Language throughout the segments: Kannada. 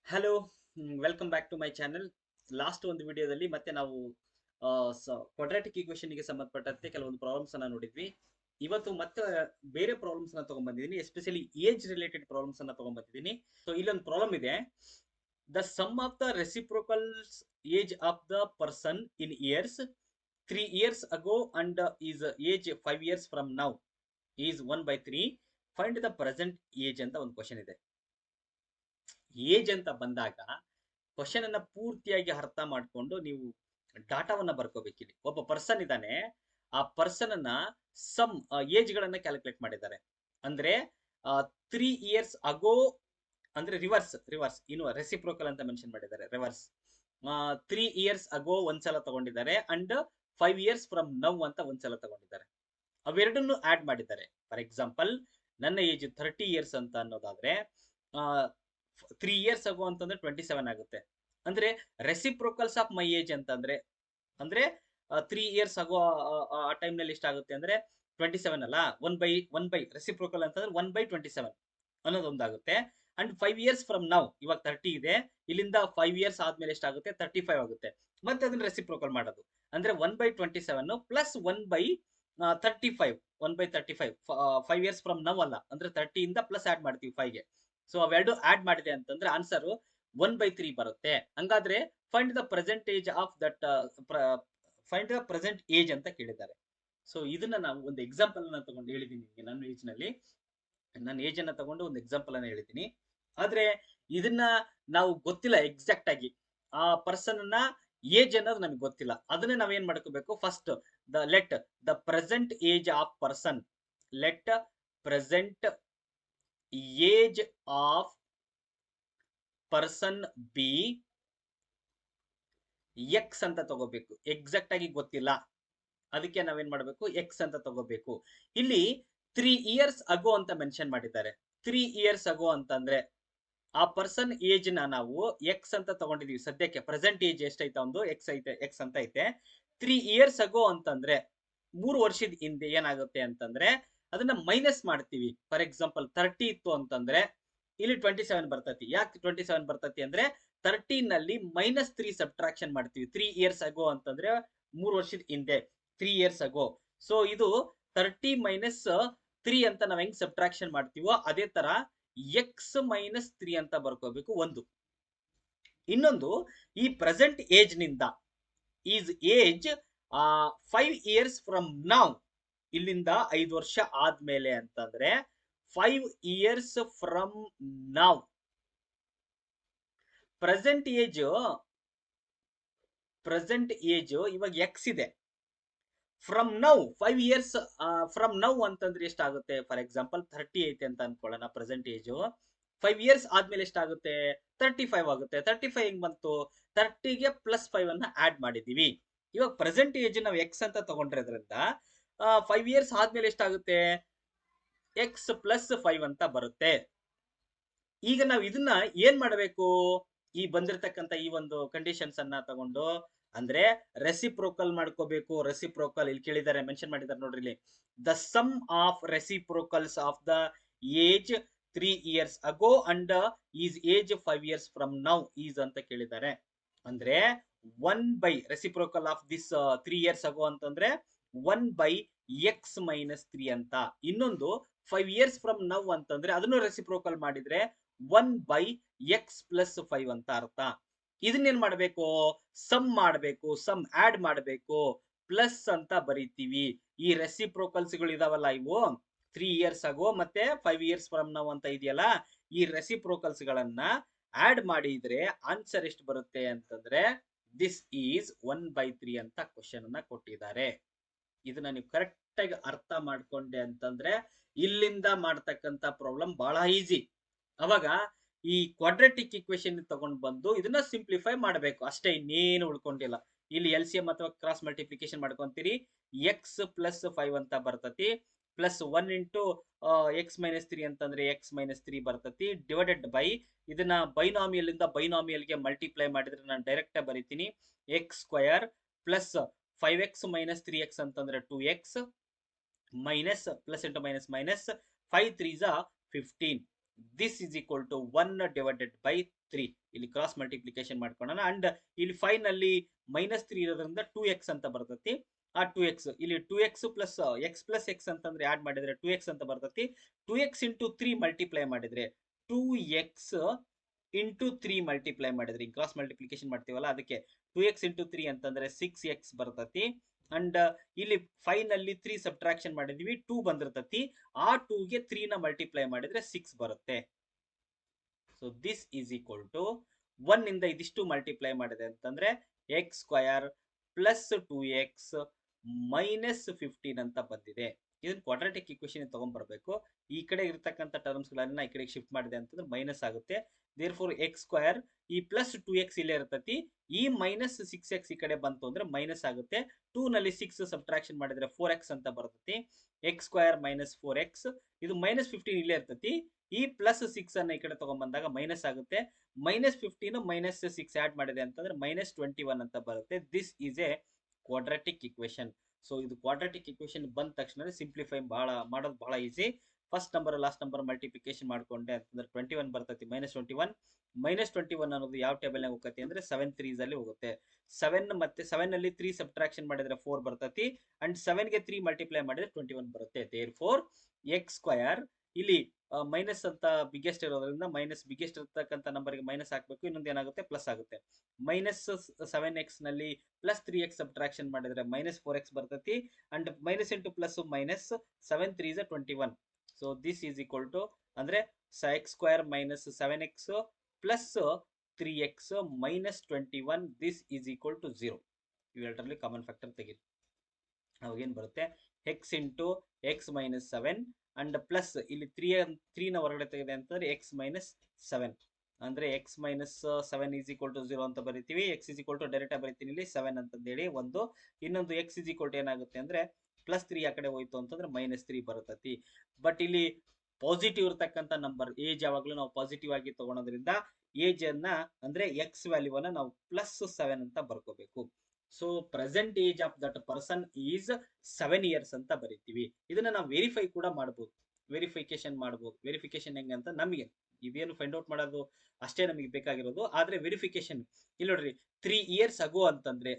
Hello, welcome back to my channel. Last ಒಂದು ವಿಡಿಯೋದಲ್ಲಿ ಮತ್ತೆ ನಾವು ಕ್ವಾಡ್ರಾಟಿಕ್ ಈಕ್ವೇಷನ್ಗೆ ಸಂಬಂಧಪಟ್ಟಂತೆ ಕೆಲವೊಂದು ಪ್ರಾಬ್ಲಮ್ಸ್ ಅನ್ನ ನೋಡಿದ್ವಿ. ಇವತ್ತು ಮತ್ತೆ ಬೇರೆ ಪ್ರಾಬ್ಲಮ್ಸ್ ಅನ್ನ ತಗೊಂಡ್ಬಂದಿದ್ದೀನಿ, ಎಸ್ಪೆಷಲಿ ಏಜ್ ರಿಲೇಟೆಡ್ ಪ್ರಾಬ್ಲಮ್ಸ್ ಅನ್ನ ತಗೊಂಡ್ಬಂದಿದ್ದೀನಿ. ಸೊ ಇಲ್ಲೊಂದು ಪ್ರಾಬ್ಲಮ್ ಇದೆ. The sum of the reciprocals age of the person in years 3 years ago and is age 5 years from now is 1/3. Find the present age ಅಂತ ಒಂದು ಕ್ವಶನ್ ಇದೆ. ಏಜ್ ಅಂತ ಬಂದಾಗ ಕ್ವಶನ್ ಅನ್ನ ಪೂರ್ತಿಯಾಗಿ ಅರ್ಥ ಮಾಡಿಕೊಂಡು ನೀವು ಡಾಟಾವನ್ನ ಬರ್ಕೋಬೇಕಿಲ್ಲಿ. ಒಬ್ಬ ಪರ್ಸನ್ ಇದ್ದಾನೆ, ಆ ಪರ್ಸನ್ ಅನ್ನ ಸಮ್ ಏಜ್ ಗಳನ್ನ ಕ್ಯಾಲ್ಕುಲೇಟ್ ಮಾಡಿದ್ದಾರೆ. ಅಂದ್ರೆ 3 years ಅಗೋ, ಅಂದ್ರೆ ರಿವರ್ಸ್ ರಿವರ್ಸ್ ಇನ್ನು ರೆಸಿಪ್ರೋಕಲ್ ಅಂತ ಮೆನ್ಷನ್ ಮಾಡಿದ್ದಾರೆ. ರಿವರ್ಸ್ 3 years ಅಗೋ ಒಂದ್ಸಲ ತಗೊಂಡಿದ್ದಾರೆ ಅಂಡ್ 5 years ಫ್ರಮ್ ನೌ ಅಂತ ಒಂದ್ಸಲ ತಗೊಂಡಿದ್ದಾರೆ. ಅವೆರಡನ್ನು ಆಡ್ ಮಾಡಿದ್ದಾರೆ. ಫಾರ್ ಎಕ್ಸಾಂಪಲ್, ನನ್ನ ಏಜ್ 30 years ಅಂತ ಅನ್ನೋದಾದ್ರೆ 3 years ಅಗೋ ಅಂತಂದ್ರೆ 27 ಆಗುತ್ತೆ. ಅಂದ್ರೆ ರೆಸಿಪ್ರೋಕಲ್ಸ್ ಆಫ್ ಮೈ ಏಜ್ ಅಂತಂದ್ರೆ ಅಂದ್ರೆ 3 years ಅಗೋ ಆ ಟೈಮ್ ನಲ್ಲಿ ಎಷ್ಟಾಗುತ್ತೆ ಅಂದ್ರೆ 27 ಅಲ್ಲ. ಒನ್ ಬೈ ರೆಸಿಪ್ರೋಕಲ್ ಅಂತಂದ್ರೆ 1/27 ಅನ್ನೋದೊಂದಾಗುತ್ತೆ. ಅಂಡ್ 5 years ಫ್ರಮ್ ನೌ, ಇವಾಗ 30 ಇದೆ, ಇಲ್ಲಿಂದ 5 years ಆದ್ಮೇಲೆ ಎಷ್ಟಾಗುತ್ತೆ 35 ಆಗುತ್ತೆ. ಮತ್ತೆ ಅದನ್ನ ರೆಸಿಪ್ರೋಕಲ್ ಮಾಡೋದು ಅಂದ್ರೆ 1/27 ಪ್ಲಸ್ 1/35 1/35 5 years ಫ್ರಮ್ ನೌ ಅಲ್ಲ, ಅಂದ್ರೆ 30 ಇಂದ ಪ್ಲಸ್ ಆಡ್ ಮಾಡ್ತೀವಿ 5ಗೆ. ಸೊ ಅವೆರಡು ಆಡ್ ಮಾಡಿದೆ ಅಂತಂದ್ರೆ ಆನ್ಸರ್ 1/3 ಬರುತ್ತೆ. ಹಂಗಾದ್ರೆ find the present age of that, find the present age ಅಂತ ಕೇಳಿದ್ದಾರೆ. ಸೊ ಇದನ್ನ ನಾವು ಒಂದು ಎಕ್ಸಾಂಪಲ್ ಅನ್ನ ತಗೊಂಡು ಹೇಳಿದೀನಿ ನಿಮಗೆ. ನನ್ನ ಏಜ್ ನಲ್ಲಿ ನನ್ನ ಏಜ್ ಅನ್ನ ತಗೊಂಡು ಒಂದು ಎಕ್ಸಾಂಪಲ್ ಅನ್ನ ಹೇಳಿದ್ದೀನಿ. ಆದ್ರೆ ಇದನ್ನ ನಾವು ಗೊತ್ತಿಲ್ಲ ಎಕ್ಸಾಕ್ಟ್ ಆಗಿ ಆ ಪರ್ಸನ್ ಅನ್ನ ಏಜ್ ಅನ್ನೋದು ನಮಗೆ ಗೊತ್ತಿಲ್ಲ. ಅದನ್ನ ನಾವೇನ್ ಮಾಡ್ಕೋಬೇಕು, first let the present age of person, let present age of person B X ಅಂತ ತಗೋಬೇಕು. ಎಕ್ಸಾಕ್ಟ್ ಆಗಿ ಗೊತ್ತಿಲ್ಲ, ಅದಕ್ಕೆ ನಾವೇನ್ ಮಾಡಬೇಕು, ಎಕ್ಸ್ ಅಂತ ತಗೋಬೇಕು. ಇಲ್ಲಿ 3 years ಅಗೋ ಅಂತ ಮೆನ್ಷನ್ ಮಾಡಿದ್ದಾರೆ. 3 years ಅಗೋ ಅಂತಂದ್ರೆ ಆ ಪರ್ಸನ್ ಏಜ್ ನ ನಾವು ಎಕ್ಸ್ ಅಂತ ತಗೊಂಡಿದೀವಿ. ಸದ್ಯಕ್ಕೆ ಪ್ರೆಸೆಂಟ್ ಏಜ್ ಎಷ್ಟೈತೆ, ಒಂದು ಎಕ್ಸ್ ಐತೆ, ಎಕ್ಸ್ ಅಂತ ಐತೆ. 3 years ಅಗೋ ಅಂತಂದ್ರೆ 3 ವರ್ಷದ ಹಿಂದೆ ಏನಾಗುತ್ತೆ ಅಂತಂದ್ರೆ ಅದನ್ನ ಮೈನಸ್ ಮಾಡ್ತೀವಿ. ಫಾರ್ ಎಕ್ಸಾಂಪಲ್ 30 ಇತ್ತು ಅಂತಂದ್ರೆ ಇಲ್ಲಿ 27 ಬರ್ತತಿ. ಯಾಕೆ 27 ಬರ್ತತಿ ಅಂದ್ರೆ 30 ನಲ್ಲಿ -3 ಸಬ್ಟ್ರಾಕ್ಷನ್ ಮಾಡ್ತೀವಿ. 3 years ಅಗೋ ಅಂತಂದ್ರೆ 3 ವರ್ಷದ ಹಿಂದೆ 3 years ಅಗೋ. ಸೊ ಇದು 30 - 3 ಅಂತ ನಾವ್ ಹೆಂಗ್ ಸಬ್ಟ್ರಾಕ್ಷನ್ ಮಾಡ್ತೀವೋ ಅದೇ ತರ ಎಕ್ಸ್ -3 ಅಂತ ಬರ್ಕೋಬೇಕು. ಒಂದು. ಇನ್ನೊಂದು, ಈ ಪ್ರೆಸೆಂಟ್ ಏಜ್ ನಿಂದ is age 5 years from now, ಇಲ್ಲಿಂದ 5 ವರ್ಷ ಆದ್ಮೇಲೆ ಅಂತಂದ್ರೆ 5 years from now. Present age ಇವಾಗ ಎಕ್ಸ್ ಇದೆ. From now 5 years from now ಅಂತಂದ್ರೆ ಎಷ್ಟಾಗುತ್ತೆ? ಫಾರ್ ಎಕ್ಸಾಂಪಲ್ 30 ಐತೆ ಅಂತ ಅನ್ಕೊಳ್ಳೋಣ. ಪ್ರೆಸೆಂಟ್ ಏಜ್ 5 years ಆದ್ಮೇಲೆ ಎಷ್ಟಾಗುತ್ತೆ? 35 ಆಗುತ್ತೆ. 35 ಹೆಂಗ್ ಬಂತು? 30ಗೆ +5 ಅನ್ನ ಆಡ್ ಮಾಡಿದೀವಿ. ಇವಾಗ ಪ್ರೆಸೆಂಟ್ ಏಜ್ ನಾವು ಎಕ್ಸ್ ಅಂತ ತಗೊಂಡಿರೋದ್ರಿಂದ 5 years ಆದ್ಮೇಲೆ ಎಷ್ಟಾಗುತ್ತೆ? ಎಕ್ಸ್ +5 ಅಂತ ಬರುತ್ತೆ. ಈಗ ನಾವು ಇದನ್ನ ಏನ್ ಮಾಡಬೇಕು? ಈ ಬಂದಿರತಕ್ಕಂತ ಈ ಒಂದು ಕಂಡೀಷನ್ಸ್ ಅನ್ನ ತಗೊಂಡು, ಅಂದ್ರೆ ರೆಸಿಪ್ರೋಕಲ್ ಮಾಡ್ಕೋಬೇಕು. ರೆಸಿಪ್ರೋಕಲ್ ಇಲ್ಲಿ ಕೇಳಿದ್ದಾರೆ, ಮೆನ್ಷನ್ ಮಾಡಿದ್ದಾರೆ ನೋಡ್ರಿ ಇಲ್ಲಿ. The sum of reciprocals of the age 3 years ago and is age 5 years from now is ಅಂತ ಕೇಳಿದ್ದಾರೆ. ಅಂದ್ರೆ 1 reciprocal of this 3 years ago ಅಂತಂದ್ರೆ 1/x - 3 ಅಂತ. ಇನ್ನೊಂದು 5 years ಫ್ರಮ್ ನೌ ಅಂತಂದ್ರೆ ಅದನ್ನು ರೆಸಿಪ್ರೋಕಲ್ ಮಾಡಿದ್ರೆ 1/x+5 ಅಂತ ಅರ್ಥ. ಇದನ್ನೇನ್ ಮಾಡ್ಬೇಕು? ಸಮ್ ಮಾಡಬೇಕು, ಸಮ್ ಆಡ್ ಮಾಡಬೇಕು, ಪ್ಲಸ್ ಅಂತ ಬರೀತೀವಿ. ಈ ರೆಸಿಪ್ರೋಕಲ್ಸ್ ಗಳು ಇದಾವಲ್ಲ, ಇವು 3 years ಅಗೋ ಮತ್ತೆ 5 years ಫ್ರಮ್ ನೌ ಅಂತ ಇದೆಯಲ್ಲ, ಈ ರೆಸಿಪ್ರೋಕಲ್ಸ್ ಗಳನ್ನ ಆಡ್ ಮಾಡಿದ್ರೆ ಆನ್ಸರ್ ಎಷ್ಟು ಬರುತ್ತೆ ಅಂತಂದ್ರೆ ದಿಸ್ ಈಸ್ 1/3 ಅಂತ ಕ್ವಶನ್ ಅನ್ನ ಕೊಟ್ಟಿದ್ದಾರೆ. ಇದನ್ನ ನೀವು ಕರೆಕ್ಟ್ ಆಗಿ ಅರ್ಥ ಮಾಡ್ಕೊಂಡೆ ಅಂತಂದ್ರೆ ಇಲ್ಲಿಂದ ಮಾಡ್ತಕ್ಕಂತ ಪ್ರಾಬ್ಲಮ್ ಬಹಳ ಈಸಿ. ಅವಾಗ ಈ ಕ್ವಾಡ್ರಾಟಿಕ್ ಇಕ್ವೇಶನ್ ತಗೊಂಡ್ ಬಂದು ಇದನ್ನ ಸಿಂಪ್ಲಿಫೈ ಮಾಡಬೇಕು ಅಷ್ಟೇ, ಇನ್ನೇನು ಉಳ್ಕೊಂಡಿಲ್ಲ. ಇಲ್ಲಿ LCM ಅಥವಾ ಕ್ರಾಸ್ ಮಲ್ಟಿಪ್ಲಿಕೇಶನ್ ಮಾಡ್ಕೊಂತೀರಿ. ಎಕ್ಸ್ +5 ಅಂತ ಬರ್ತತಿ, +1 ಇಂಟು x-3 ಅಂತಂದ್ರೆ x-3 ಬರ್ತತಿ, ಡಿವೈಡೆಡ್ ಬೈ ಇದನ್ನ ಬೈನಾಮಿಯಲ್ ಇಂದ ಬೈನಾಮಿಯಲ್ ಗೆ ಮಲ್ಟಿಪ್ಲೈ ಮಾಡಿದ್ರೆ ನಾನು ಡೈರೆಕ್ಟ್ ಬರೀತೀನಿ. x² ಪ್ಲಸ್ 5x - 3x ಅಂತಂದ್ರೆ 2x minus plus into minus minus 5 3 15 this is equal to 1 divided by 3. ಇಲ್ಲಿ ಕ್ರಾಸ್ ಮಲ್ಟಿಪ್ಲಿಕೇಶನ್ ಮಾಡ್ಕೊಳ್ಳೋಣ. ಅಂಡ್ ಇಲ್ಲಿ 5 ನಲ್ಲಿ -3 ಇರೋದ್ರಿಂದ 2x ಅಂತ ಬರ್ತತಿ. ಆ 2x ಇಲ್ಲಿ 2x ಪ್ಲಸ್ x ಅಂತಂದ್ರೆ ಆಡ್ ಮಾಡಿದ್ರೆ 2x ಅಂತ ಬರ್ತತಿ. 2x ಇಂಟು 3 ಮಲ್ಟಿಪ್ಲೈ ಮಾಡಿದ್ರೆ 2x ಇಂಟು 3 ಮಲ್ಟಿಪ್ಲೈ ಮಾಡಿದ್ರೆ ಕ್ರಾಸ್ ಮಲ್ಟಿಪ್ಲಿಕೇಶನ್ ಮಾಡ್ತೀವಲ್ಲ ಅದಕ್ಕೆ 2x ಇಂಟು 3 ಅಂತಂದ್ರೆ 6x ಬರ್ತತಿ. ಅಂಡ್ ಇಲ್ಲಿ 5 ನಲ್ಲಿ 3 ಸಬ್ಟ್ರಾಕ್ಷನ್ ಮಾಡಿದೀವಿ, 2 ಬಂದಿರ್ತತಿ. ಆ 2 ಗೆ 3 ನ ಮಲ್ಟಿಪ್ಲೈ ಮಾಡಿದ್ರೆ 6 ಬರುತ್ತೆ. So this is equal to 1 ಇಂದ ಇದಿಷ್ಟು ಮಲ್ಟಿಪ್ಲೈ ಮಾಡಿದೆ ಅಂತಂದ್ರೆ X square plus 2x minus 15 ಅಂತ ಬಂದಿದೆ. ಇದನ್ನ ಕ್ವಾಡ್ರಾಟಿಕ್ ಇಕ್ವೇಶನ್ ತಗೊಂಡ್ಬರ್ಬೇಕು. ಈ ಕಡೆ ಇರತಕ್ಕಂಥ ಟರ್ಮ್ಸ್ ಗಳನ್ನ ಈ ಕಡೆ ಶಿಫ್ಟ್ ಮಾಡಿದೆ ಅಂತಂದ್ರೆ ಮೈನಸ್ ಆಗುತ್ತೆ. ದೇರ್ ಫೋರ್ ಎಕ್ಸ್ ಸ್ಕ್ವಯರ್ ಈ ಪ್ಲಸ್ 2x ಇಲ್ಲೇ ಇರ್ತತಿ. ಈ ಮೈನಸ್ 6x ಈ ಕಡೆ ಬಂತು ಅಂದ್ರೆ ಮೈನಸ್ ಆಗುತ್ತೆ. 2 ನಲ್ಲಿ 6 ಸಬ್ಟ್ರಾಕ್ಷನ್ ಮಾಡಿದ್ರೆ 4x ಅಂತ ಬರ್ತತಿ. ಎಕ್ಸ್ ಸ್ಕ್ವಯರ್ ಮೈನಸ್ 4x, ಇದು ಮೈನಸ್ 15 ಇಲ್ಲೇ ಇರ್ತತಿ. ಈ ಪ್ಲಸ್ 6 ಅನ್ನ ಈ ಕಡೆ ತಗೊಂಡ್ಬಂದಾಗ ಮೈನಸ್ ಆಗುತ್ತೆ. ಮೈನಸ್ 15 ಮೈನಸ್ 6 ಆಡ್ ಮಾಡಿದೆ ಅಂತಂದ್ರೆ ಮೈನಸ್ 21 ಅಂತ ಬರುತ್ತೆ. This is A quadratic equation. So ಇದು ಕ್ವಾಡ್ರಾಟಿಕ್ ಇಕ್ವೇಶನ್ ಬಂದ ತಕ್ಷಣ ಸಿಂಪ್ಲಿಫೈ ಮಾಡೋದು ಬಹಳ easy. First number last number multiplication ಮಾಡ್ಕೊಂಡೆ ಅಂತಂದ್ರೆ 21 ಬರ್ತತಿ. -21 ಅನ್ನೋದು ಯಾವ ಟೇಬಲ್ ನಾಗ ಹೋಗತ್ತೆ ಅಂದ್ರೆ 7 3s ಅಲ್ಲಿ ಹೋಗುತ್ತೆ. 7 ಮತ್ತೆ 7 ನಲ್ಲಿ 3 ಸಬ್ಟ್ರಾಕ್ಷನ್ ಮಾಡಿದ್ರೆ 4 ಬರ್ತತಿ. ಅಂಡ್ 7 ಗೆ 3 ಮಲ್ಟಿಪ್ಲೈ ಮಾಡಿದ್ರೆ 21 ಬರುತ್ತೆ. ದೇರ್ ಫೋರ್ ಎಕ್ಸ್ ಸ್ಕ್ವಯರ್ ಇಲ್ಲಿ ಮೈನಸ್ ಅಂತ ಬಿಗ್ಗೆಸ್ಟ್ ಇರೋದ್ರಿಂದ ಮೈನಸ್ ಬಿಗ್ಗೆಸ್ಟ್ ಇರತಕ್ಕಂಥ ನಂಬರ್ಗೆ ಮೈನಸ್ ಹಾಕ್ಬೇಕು. ಇನ್ನೊಂದು ಏನಾಗುತ್ತೆ ಪ್ಲಸ್ ಆಗುತ್ತೆ. -7x ನಲ್ಲಿ ಪ್ಲಸ್ 3x ಸಬ್ಟ್ರಾಕ್ಷನ್ ಮಾಡಿದ್ರೆ -4x ಬರ್ತತಿ. And minus into plus minus 7 3s 21. So this is equal to ಅಂದ್ರೆ x square minus 7x plus 3x minus 21. This is equal to 0. ಇವೆರಡರಲ್ಲಿ ಕಾಮನ್ ಫ್ಯಾಕ್ಟರ್ ತೆಗೀರಿ. ಅವಾಗೇನು ಬರುತ್ತೆ x into x minus 7 and plus ಇಲ್ಲಿ 3 ನ ಹೊರಗಡೆ ತೆಗೆದೆ ಅಂತಂದ್ರೆ ಎಕ್ಸ್ ಮೈನಸ್ 7 ಅಂದ್ರೆ x minus 7 is equal to 0 ಅಂತ ಬರಿತೀವಿ. X is equal to direct ಬರಿತೀನಿ ಇಲ್ಲಿ 7 ಅಂತಂದೇಳಿ ಒಂದು. ಇನ್ನೊಂದು ಎಕ್ಸ್ ಈಸ್ ಈಕ್ವಲ್ ಟು ಏನಾಗುತ್ತೆ ಅಂದ್ರೆ ಪ್ಲಸ್ 3 ಆ ಕಡೆ ಹೋಯ್ತು ಅಂತಂದ್ರೆ -3 ಬರುತ್ತತಿ. ಬಟ್ ಇಲ್ಲಿ ಪಾಸಿಟಿವ್ ಇರತಕ್ಕಂಥ ನಂಬರ್ ಏಜ್ ಯಾವಾಗಲೂ ನಾವು ಪಾಸಿಟಿವ್ ಆಗಿ ತಗೊಳೋದ್ರಿಂದ ಏಜ್ ಅನ್ನ ಅಂದ್ರೆ ಎಕ್ಸ್ ವ್ಯಾಲ್ಯೂವನ್ನ ನಾವು +7 ಅಂತ ಬರ್ಕೋಬೇಕು. So present age of that person is 7 years ಅಂತ ಬರಿತೀವಿ. ಇದನ್ನ ನಾವು ವೆರಿಫೈ ಕೂಡ ಮಾಡಬಹುದು, ವೆರಿಫಿಕೇಶನ್ ಮಾಡಬಹುದು. ವೆರಿಫಿಕೇಶನ್ ಹೆಂಗೆ ಅಂತ ನಮಗೆ ಇವೇನು ಫೈಂಡ್ ಔಟ್ ಮಾಡೋದು ಅಷ್ಟೇ ನಮಗೆ ಬೇಕಾಗಿರೋದು. ಆದ್ರೆ ವೆರಿಫಿಕೇಶನ್ ಇಲ್ಲಿ ನೋಡ್ರಿ 3 ಇಯರ್ಸ್ ಅಗೋ ಅಂತಂದ್ರೆ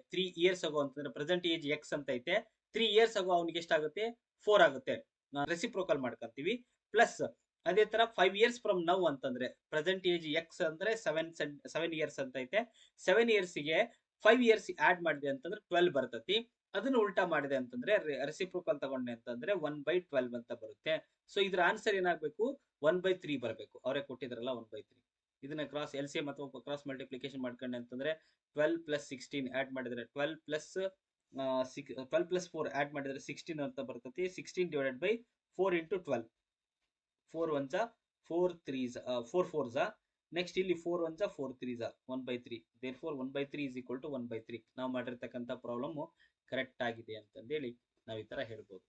ಪ್ರೆಸೆಂಟ್ ಏಜ್ ಎಕ್ಸ್ ಅಂತ ಐತೆ. 3 ಇಯರ್ಸ್ ಅಗೋ ಅವನಿಗೆ ಎಷ್ಟಾಗುತ್ತೆ 4 ಆಗುತ್ತೆ. ರೆಸಿಪ್ರೋಕಲ್ ಮಾಡ್ಕೊಂತೀವಿ. ಪ್ಲಸ್ ಅದೇ ತರ 5 ಇಯರ್ಸ್ ಫ್ರಮ್ ನೌ ಅಂತಂದ್ರೆ ಪ್ರೆಸೆಂಟ್ ಏಜ್ ಎಕ್ಸ್ ಅಂದ್ರೆ 7 ಇಯರ್ಸ್ ಅಂತ ಐತೆ. 7 ಇಯರ್ಸ್ಗೆ 5 ಇಯರ್ಸ್ ಆಡ್ ಮಾಡಿದೆ ಅಂತಂದ್ರೆ 12 ಬರ್ತತಿ. ಅದನ್ನ ಉಲ್ಟಾ ಮಾಡಿದೆ ಅಂತಂದ್ರೆ ರೆಸಿಪ್ರೋಕಲ್ ತಗೊಂಡೆ ಅಂತಂದ್ರೆ 1/12 ಅಂತ ಬರುತ್ತೆ. ಸೊ ಇದ್ರ ಆನ್ಸರ್ ಏನಾಗಬೇಕು 1/3 ಬರಬೇಕು. ಅವರೇ ಕೊಟ್ಟಿದ್ರಲ್ಲ 1/3. ಇದನ್ನ ಕ್ರಾಸ್ LCM ಅಥವಾ ಕ್ರಾಸ್ ಮಲ್ಟಿಪ್ಲಿಕೇಶನ್ ಮಾಡ್ಕೊಂಡೆ ಅಂತಂದ್ರೆ 12 + 16 ಆಡ್ ಮಾಡಿದ್ರೆ 12 + 4 ಆಡ್ ಮಾಡಿದ್ರೆ 16 ಅಂತ ಬರ್ತತಿ. 16 divided by 4 into 12. 4 1s 4 3s 4 4s. Next ಇಲ್ಲಿ 4 1s 4 3s 1/3. Therefore 1/3 is equal to 1/3. ನಾವು ಮಾಡಿರ್ತಕ್ಕಂಥ ಪ್ರಾಬ್ಲಮ್ ಕರೆಕ್ಟ್ ಆಗಿದೆ ಅಂತಂದೇಳಿ ನಾವು ಈ ತರ ಹೇಳ್ಬೋದು.